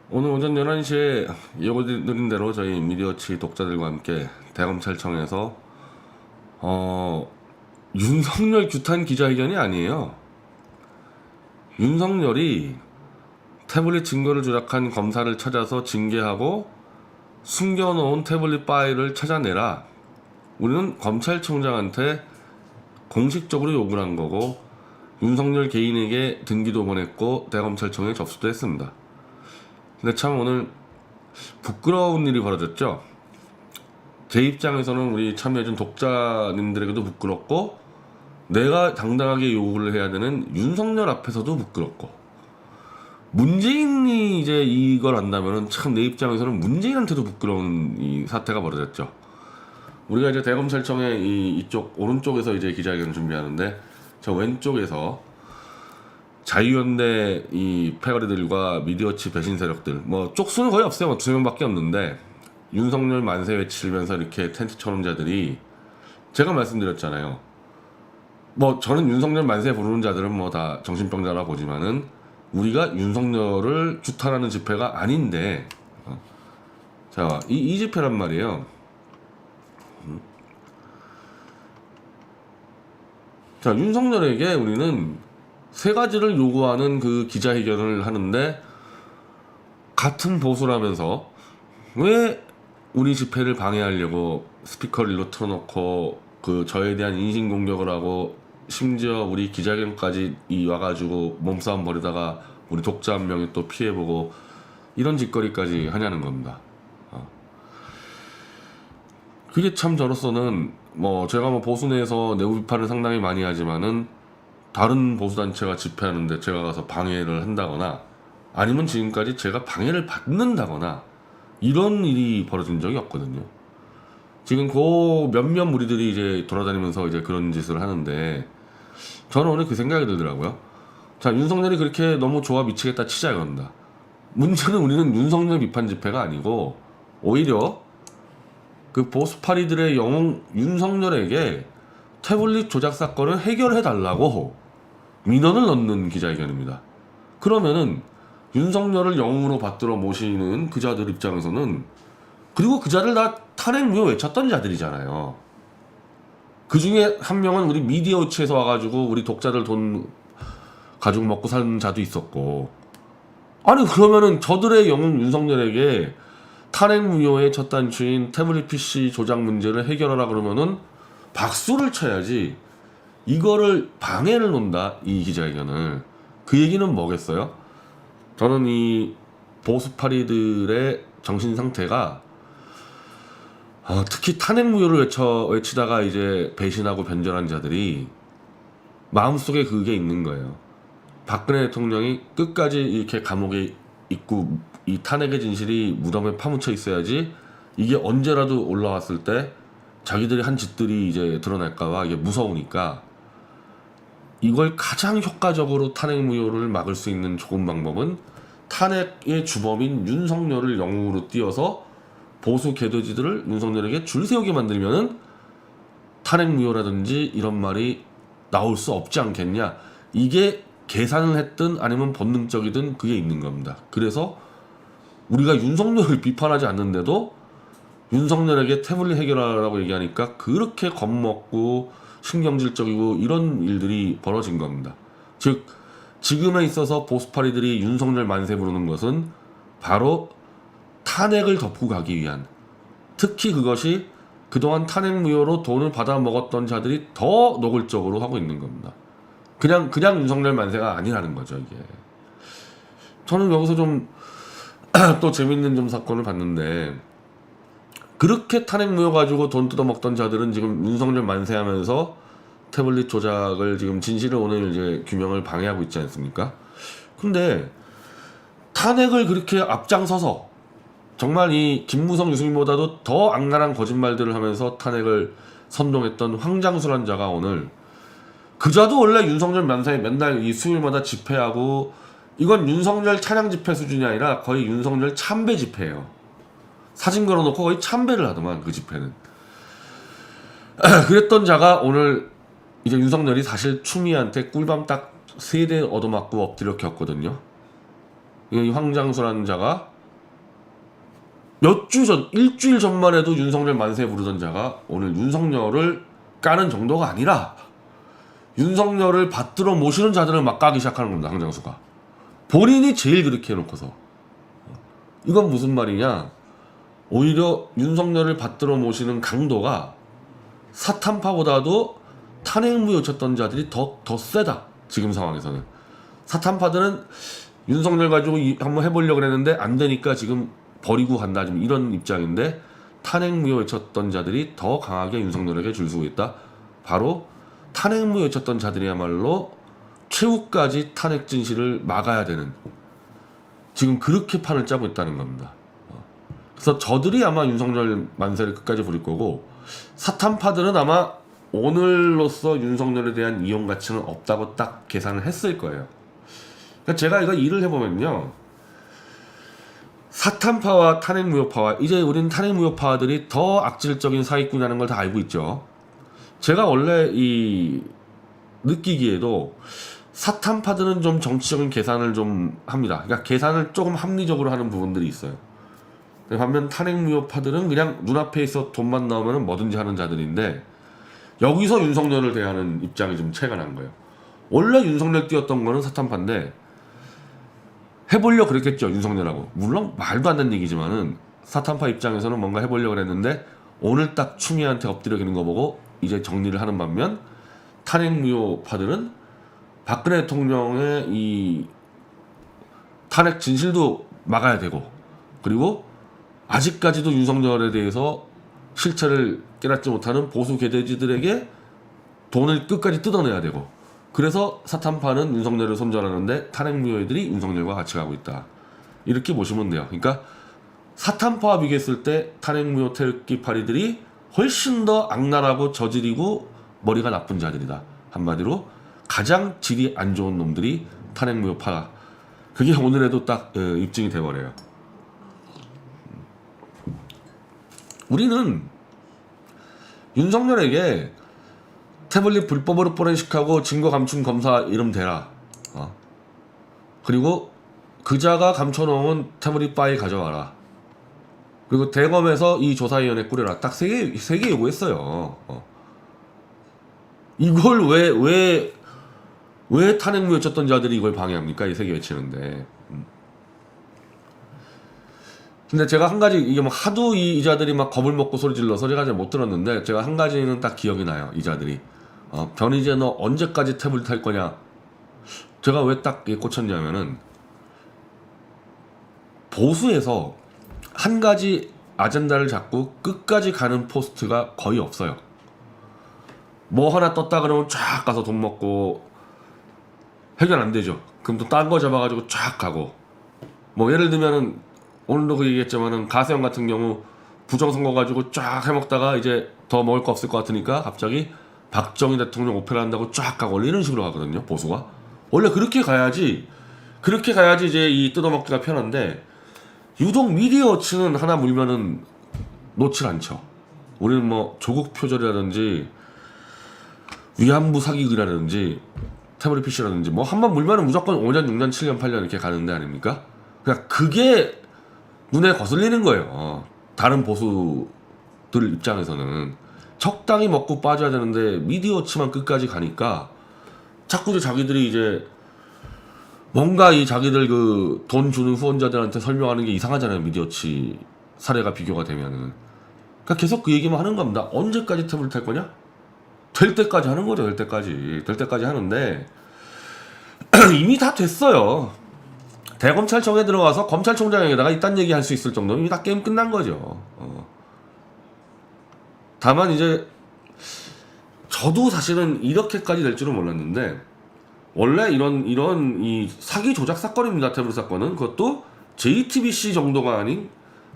오늘 오전 11시에 예고드린 대로 저희 미디어치 독자들과 함께 대검찰청에서 윤석열 규탄 기자회견이 아니에요. 윤석열이 태블릿 증거를 조작한 검사를 찾아서 징계하고 숨겨놓은 태블릿 파일을 찾아내라. 우리는 검찰총장한테 공식적으로 요구를 한 거고 윤석열 개인에게 등기도 보냈고 대검찰청에 접수도 했습니다. 근데 참 오늘 부끄러운 일이 벌어졌죠. 제 입장에서는 우리 참여해준 독자님들에게도 부끄럽고 내가 당당하게 요구를 해야 되는 윤석열 앞에서도 부끄럽고 문재인이 이제 이걸 한다면은 참 내 입장에서는 문재인한테도 부끄러운 이 사태가 벌어졌죠. 우리가 이제 대검찰청의 이쪽 오른쪽에서 이제 기자회견을 준비하는데 저 왼쪽에서 자유연대 이 패거리들과 미디어치 배신 세력들 뭐 쪽수는 거의 없어요. 뭐 2명밖에 없는데 윤석열 만세 외치면서 이렇게 텐트 쳐놓은 자들이 제가 말씀드렸잖아요. 뭐 저는 윤석열 만세 부르는 자들은 뭐 다 정신병자라 보지만은 우리가 윤석열을 규탄하는 집회가 아닌데 자, 이 집회란 말이에요. 자, 윤석열에게 우리는 세 가지를 요구하는 그 기자회견을 하는데 같은 보수라면서 왜 우리 집회를 방해하려고 스피커를 일로 틀어놓고 그 저에 대한 인신공격을 하고 심지어 우리 기자회견까지 와가지고 몸싸움 벌이다가 우리 독자 한 명이 또 피해보고 이런 짓거리까지 하냐는 겁니다. 그게 참 저로서는 뭐 제가 뭐 보수 내에서 내부 비판을 상당히 많이 하지만은 다른 보수단체가 집회하는데 제가 가서 방해를 한다거나 아니면 지금까지 제가 방해를 받는다거나 이런 일이 벌어진 적이 없거든요. 지금 그 몇몇 무리들이 이제 돌아다니면서 이제 그런 짓을 하는데 저는 오늘 그 생각이 들더라고요. 자, 윤석열이 그렇게 너무 좋아 미치겠다 치자 이겁니다. 문제는 우리는 윤석열 비판 집회가 아니고 오히려 그 보수파리들의 영웅 윤석열에게 태블릿 조작 사건을 해결해 달라고 민원을 넣는 기자회견입니다. 그러면은 윤석열을 영웅으로 받들어 모시는 그자들 입장에서는 그리고 그자들 다 탄핵무효 외쳤던 자들이잖아요. 그 중에 한 명은 우리 미디어치에서 와가지고 우리 독자들 돈 가지고 먹고 사는 자도 있었고 아니 그러면은 저들의 영웅 윤석열에게 탄핵무효의 첫 단추인 태블릿 PC 조작 문제를 해결하라 그러면은 박수를 쳐야지 이거를 방해를 논다 이 기자회견을. 그 얘기는 뭐겠어요? 저는 이 보수파리들의 정신 상태가 특히 탄핵무효를 외치다가 이제 배신하고 변절한 자들이 마음속에 그게 있는 거예요. 박근혜 대통령이 끝까지 이렇게 감옥에 있고 이 탄핵의 진실이 무덤에 파묻혀 있어야지 이게 언제라도 올라왔을 때 자기들이 한 짓들이 이제 드러날까봐 이게 무서우니까 이걸 가장 효과적으로 탄핵무효를 막을 수 있는 좋은 방법은 탄핵의 주범인 윤석열을 영웅으로 띄어서 보수 개돼지들을 윤석열에게 줄 세우게 만들면은 탄핵무효라든지 이런 말이 나올 수 없지 않겠냐. 이게 계산을 했든 아니면 본능적이든 그게 있는 겁니다. 그래서 우리가 윤석열을 비판하지 않는데도 윤석열에게 태블릿 해결하라고 얘기하니까 그렇게 겁먹고 신경질적이고 이런 일들이 벌어진 겁니다. 즉 지금에 있어서 보수파리들이 윤석열 만세 부르는 것은 바로 탄핵을 덮고 가기 위한, 특히 그것이 그동안 탄핵무효로 돈을 받아 먹었던 자들이 더 노골적으로 하고 있는 겁니다. 그냥 윤석열 만세가 아니라는 거죠 이게. 저는 여기서 좀 또 재밌는 좀 사건을 봤는데 그렇게 탄핵무효 가지고 돈 뜯어먹던 자들은 지금 윤석열 만세하면서 태블릿 조작을 지금 진실을 오늘 이제 규명을 방해하고 있지 않습니까? 근데 탄핵을 그렇게 앞장서서 정말 이 김무성 유승민보다도 더 악랄한 거짓말들을 하면서 탄핵을 선동했던 황장수란 자가 오늘 그자도 원래 윤석열 만세에 맨날 이 수요일마다 집회하고 이건 윤석열 찬양 집회 수준이 아니라 거의 윤석열 참배 집회예요. 사진 걸어놓고 거의 참배를 하더만 그 집회는. 그랬던 자가 오늘 이제 윤석열이 사실 추미애한테 꿀밤 딱 3대 얻어맞고 엎드려 켰거든요. 이 황장수라는 자가 몇 주 전, 일주일 전만 해도 윤석열 만세 부르던 자가 오늘 윤석열을 까는 정도가 아니라 윤석열을 받들어 모시는 자들을 막 까기 시작하는 겁니다. 황장수가. 본인이 제일 그렇게 해놓고서. 이건 무슨 말이냐? 오히려 윤석열을 받들어 모시는 강도가 사탄파보다도 탄핵무효 외쳤던 자들이 더 세다. 지금 상황에서는. 사탄파들은 윤석열 가지고 한번 해보려고 했는데 안 되니까 지금 버리고 간다. 지금 이런 입장인데 탄핵무효 외쳤던 자들이 더 강하게 윤석열에게 줄 서고 있다. 바로 탄핵무효 외쳤던 자들이야말로 최후까지 탄핵 진실을 막아야 되는, 지금 그렇게 판을 짜고 있다는 겁니다. 그래서 저들이 아마 윤석열 만세를 끝까지 부릴 거고, 사탄파들은 아마 오늘로써 윤석열에 대한 이용 가치는 없다고 딱 계산을 했을 거예요. 그러니까 제가 이거 일을 해보면요, 사탄파와 탄핵무효파와, 이제 우리는 탄핵무효파들이 더 악질적인 사기꾼이라는 걸 다 알고 있죠. 제가 원래 느끼기에도 사탄파들은 좀 정치적인 계산을 좀 합니다. 그러니까 계산을 조금 합리적으로 하는 부분들이 있어요. 반면 탄핵무효파들은 그냥 눈앞에 있어 돈만 나오면 뭐든지 하는 자들인데, 여기서 윤석열을 대하는 입장이 좀 차이가 난 거예요. 원래 윤석열 띄웠던 거는 사탄파인데 해보려고 그랬겠죠, 윤석열하고. 물론 말도 안 되는 얘기지만은 사탄파 입장에서는 뭔가 해보려고 그랬는데 오늘 딱 추미애한테 엎드려 기는 거 보고 이제 정리를 하는 반면, 탄핵무효파들은 박근혜 대통령의 이 탄핵 진실도 막아야 되고, 그리고 아직까지도 윤석열에 대해서 실체를 깨닫지 못하는 보수 개돼지들에게 돈을 끝까지 뜯어내야 되고, 그래서 사탄파는 윤석열을 손절하는데 탄핵무효들이 윤석열과 같이 가고 있다. 이렇게 보시면 돼요. 그러니까 사탄파와 비교했을 때 탄핵무효 태극기파리들이 훨씬 더 악랄하고 저질이고 머리가 나쁜 자들이다. 한마디로 가장 질이 안 좋은 놈들이 탄핵무효파. 그게 오늘에도 딱 입증이 돼버려요. 우리는 윤석열에게 태블릿 불법으로 포렌식하고 증거 감춘 검사 이름 대라. 그리고 그자가 감춰놓은 태블릿 파일 가져와라. 그리고 대검에서 이 조사위원회 꾸려라. 딱 세 개 요구했어요. 이걸 왜 탄핵무효 외쳤던 자들이 이걸 방해합니까? 이 세 개 외치는데. 근데 제가 한 가지, 이게 막 하도 이 자들이 막 겁을 먹고 소리 질러서 제가 잘 못 들었는데, 제가 한 가지는 딱 기억이 나요. 이 자들이. 변희재 너 언제까지 태블릿 할 거냐? 제가 왜 딱 꽂혔냐면은, 보수에서 한 가지 아젠다를 잡고 끝까지 가는 포스트가 거의 없어요. 뭐 하나 떴다 그러면 쫙 가서 돈 먹고 해결 안 되죠. 그럼 또 딴 거 잡아가지고 쫙 가고, 뭐 예를 들면은 오늘도 그 얘기했지만은 가세형 같은 경우 부정선거 가지고 쫙 해먹다가 이제 더 먹을 거 없을 것 같으니까 갑자기 박정희 대통령 오페라 한다고 쫙 가고, 원래 이런 식으로 가거든요, 보수가. 원래 그렇게 가야지 이제 이 뜯어먹기가 편한데, 유독 미디어치는 하나 물면은 놓질 않죠. 우리는 뭐 조국 표절이라든지 위안부 사기극이라든지 태블릿 PC라든지 뭐 한 번 물면은 무조건 5년, 6년, 7년, 8년 이렇게 가는데 아닙니까? 그러니까 그게 눈에 거슬리는 거예요. 다른 보수들 입장에서는 적당히 먹고 빠져야 되는데 미디어치만 끝까지 가니까 자꾸 이제 자기들이 이제 뭔가 이 자기들 그 돈 주는 후원자들한테 설명하는 게 이상하잖아요. 미디어치 사례가 비교가 되면은. 그러니까 계속 그 얘기만 하는 겁니다. 언제까지 태블릿 할 거냐? 될 때까지 하는 거죠. 될 때까지 하는데 이미 다 됐어요. 대검찰청에 들어가서 검찰총장에다가 이딴 얘기 할 수 있을 정도면 이미 다 게임 끝난 거죠. 다만 이제 저도 사실은 이렇게까지 될 줄은 몰랐는데, 원래 이런 이 사기 조작 사건입니다. 태블릿 사건은. 그것도 JTBC 정도가 아닌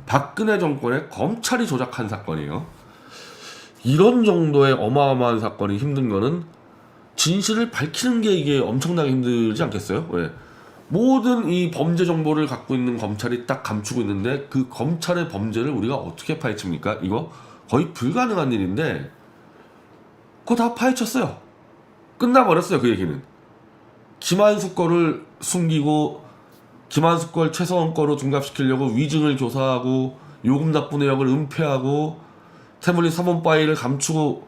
박근혜 정권의 검찰이 조작한 사건이에요. 이런 정도의 어마어마한 사건이 힘든 거는 진실을 밝히는 게 이게 엄청나게 힘들지 않겠어요? 왜? 모든 이 범죄 정보를 갖고 있는 검찰이 딱 감추고 있는데 그 검찰의 범죄를 우리가 어떻게 파헤칩니까? 이거 거의 불가능한 일인데 그거 다 파헤쳤어요. 끝나버렸어요. 그 얘기는. 김한수 거를 숨기고 김한수 걸 최서원 거로 둔갑시키려고 위증을 교사하고 요금 납부 내역을 은폐하고 태블릿 사본 파일을 감추고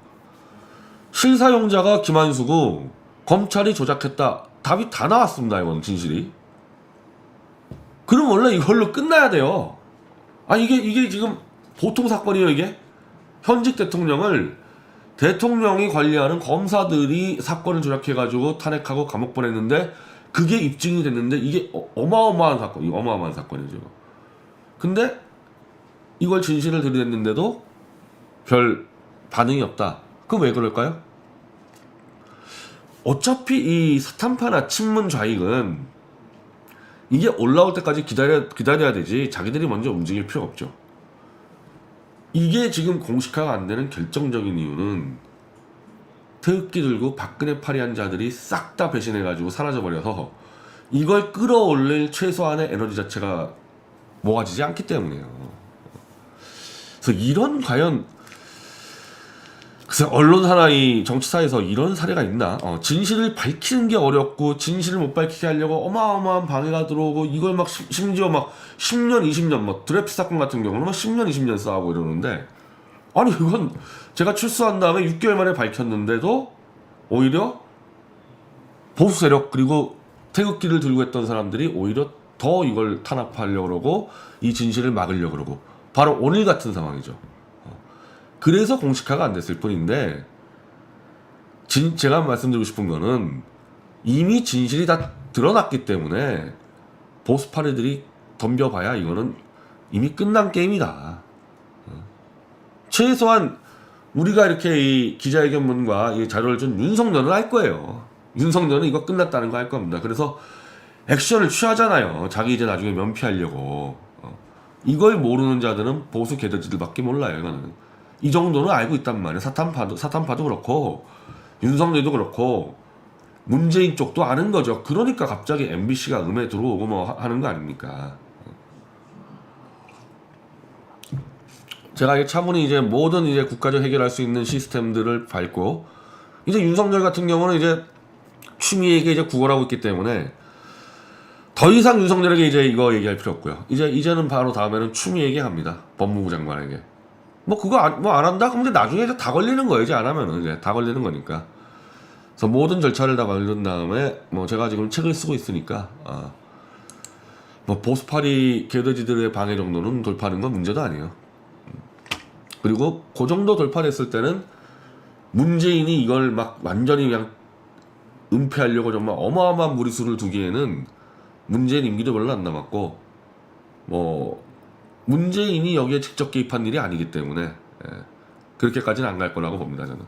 실사용자가 김한수고 검찰이 조작했다. 답이 다 나왔습니다. 이건 진실이. 그럼 원래 이걸로 끝나야 돼요. 아 이게 지금 보통 사건이에요. 이게 현직 대통령을 대통령이 관리하는 검사들이 사건을 조작해가지고 탄핵하고 감옥 보냈는데 그게 입증이 됐는데 이게 어마어마한 사건, 이거 어마어마한 사건이죠. 근데 이걸 진실을 들이댔는데도 별 반응이 없다. 그럼 왜 그럴까요? 어차피 이 사탄파나 친문 좌익은 이게 올라올 때까지 기다려야 되지 자기들이 먼저 움직일 필요 없죠. 이게 지금 공식화가 안 되는 결정적인 이유는 태극기 들고 박근혜 파리한 자들이 싹 다 배신해가지고 사라져버려서 이걸 끌어올릴 최소한의 에너지 자체가 모아지지 않기 때문이에요. 그래서 이런 과연 글쎄 언론사나 이 정치사에서 이런 사례가 있나? 진실을 밝히는 게 어렵고 진실을 못 밝히게 하려고 어마어마한 방해가 들어오고 이걸 막 심지어 막 10년 20년 뭐 드래프 사건 같은 경우는 막 10년 20년 싸우고 이러는데 아니 이건 제가 출소한 다음에 6개월 만에 밝혔는데도 오히려 보수 세력 그리고 태극기를 들고 했던 사람들이 오히려 더 이걸 탄압하려고 그러고 이 진실을 막으려고 그러고 바로 오늘 같은 상황이죠. 그래서 공식화가 안 됐을 뿐인데 제가 말씀드리고 싶은 거는 이미 진실이 다 드러났기 때문에 보수 파리들이 덤벼봐야 이거는 이미 끝난 게임이다. 최소한 우리가 이렇게 이 기자회견문과 이 자료를 준 윤석열은 알 거예요. 윤석열은 이거 끝났다는 거 알 겁니다. 그래서 액션을 취하잖아요. 자기 이제 나중에 면피하려고. 이걸 모르는 자들은 보수 개돼지들밖에 몰라요. 이거는. 이 정도는 알고 있단 말이에요. 사탄파도 그렇고 윤석열도 그렇고 문재인 쪽도 아는 거죠. 그러니까 갑자기 MBC가 음에 들어오고 뭐 하는 거 아닙니까? 제가 차분히 이제 모든 이제 국가적 해결할 수 있는 시스템들을 밟고 이제 윤석열 같은 경우는 이제 추미애에게 이제 구걸하고 있기 때문에 더 이상 윤석열에게 이제 이거 얘기할 필요 없고요. 이제는 바로 다음에는 추미애에게 합니다. 법무부 장관에게. 뭐 그거 뭐 안 한다? 근데 나중에 이제 다 걸리는 거예요. 이제 안 하면은 이제 다 걸리는 거니까. 그래서 모든 절차를 다 걸린 다음에 뭐 제가 지금 책을 쓰고 있으니까 뭐 보수파리 개돼지들의 방해 정도는 돌파하는 건 문제도 아니에요. 그리고 그 정도 돌파됐을 때는 문재인이 이걸 막 완전히 그냥 은폐하려고 정말 어마어마한 무리수를 두기에는 문재인 임기도 별로 안 남았고 뭐 문재인이 여기에 직접 개입한 일이 아니기 때문에 그렇게까지는 안 갈 거라고 봅니다 저는.